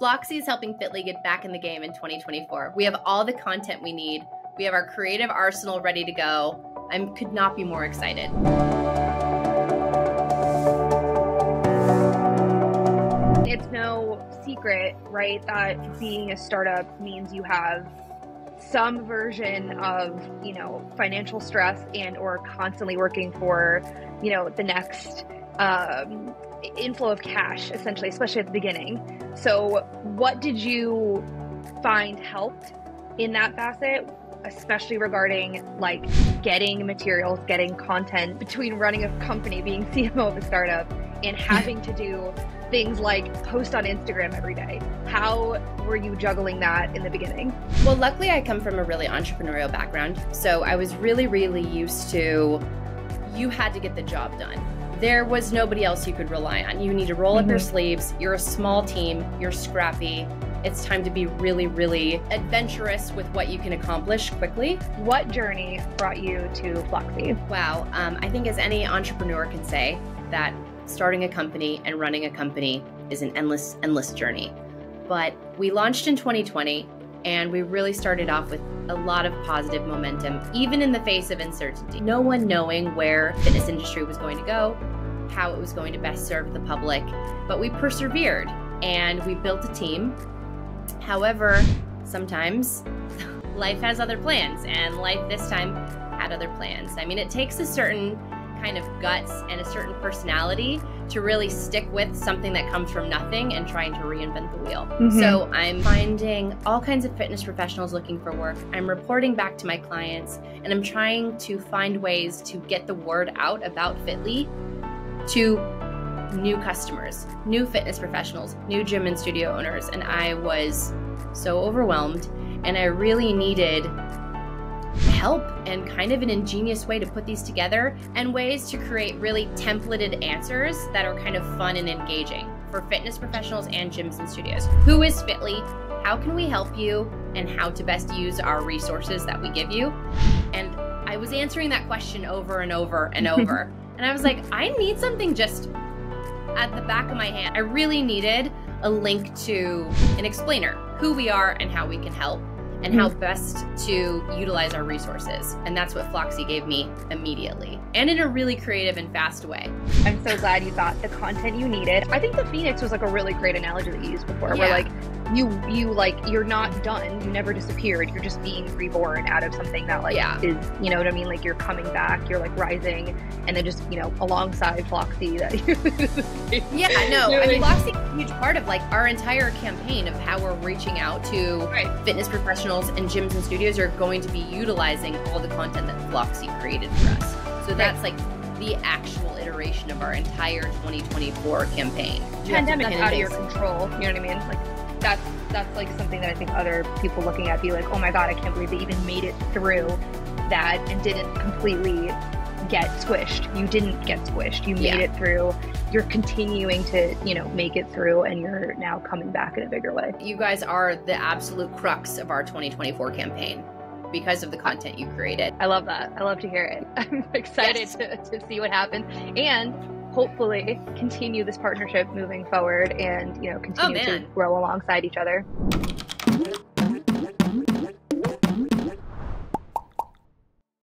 Flocksy is helping Fitly get back in the game in 2024. We have all the content we need. We have our creative arsenal ready to go. I could not be more excited. It's no secret, right, that being a startup means you have some version of, financial stress and or constantly working for, the next inflow of cash, essentially, especially at the beginning. So what did you find helped in that facet, especially regarding like getting materials, getting content, between running a company, being CMO of a startup, and having to do things like post on Instagram every day? How were you juggling that in the beginning? Well, luckily I come from a really entrepreneurial background. So I was really used to, you had to get the job done. There was nobody else you could rely on. You need to roll up your sleeves. You're a small team. You're scrappy. It's time to be really adventurous with what you can accomplish quickly. What journey brought you to Flocksy? Wow. I think as any entrepreneur can say, that starting a company and running a company is an endless journey. But we launched in 2020, and we really started off with a lot of positive momentum, even in the face of uncertainty. No one knowing where the fitness industry was going to go, how it was going to best serve the public, but we persevered and we built a team. However, sometimes life has other plans, and life this time had other plans. I mean, it takes a certain kind of guts and a certain personality to really stick with something that comes from nothing and trying to reinvent the wheel. So I'm finding all kinds of fitness professionals looking for work. I'm reporting back to my clients, and I'm trying to find ways to get the word out about Fitly to new customers, new fitness professionals, new gym and studio owners. And I was so overwhelmed, and I really needed help and kind of an ingenious way to put these together, and ways to create really templated answers that are kind of fun and engaging for fitness professionals and gyms and studios. Who is Fitly? How can we help you? And how to best use our resources that we give you. And I was answering that question over and over and over. And I was like, I need something just at the back of my hand. I really needed a link to an explainer, who we are and how we can help, and how best to utilize our resources. And that's what Flocksy gave me immediately, and in a really creative and fast way. I'm so glad you got the content you needed. I think the Phoenix was like a really great analogy that you used before, where like you're not done, you never disappeared, you're just being reborn out of something that is, you know what I mean? Like you're coming back, you're like rising, and then just, alongside Flocksy that I mean, Flocksy is a huge part of like our entire campaign of how we're reaching out to fitness professionals, and gyms and studios are going to be utilizing all the content that Flocksy created for us. So that's like the actual iteration of our entire 2024 campaign. Pandemic is out of your control, you know what I mean? Like that's like something that I think other people looking at be like, oh my God, I can't believe they even made it through that and didn't completely get squished. You didn't get squished. You made it through. You're continuing to, make it through, and you're now coming back in a bigger way. You guys are the absolute crux of our 2024 campaign because of the content you created. I love that. I love to hear it. I'm excited to see what happens, and hopefully continue this partnership moving forward, and continue to grow alongside each other.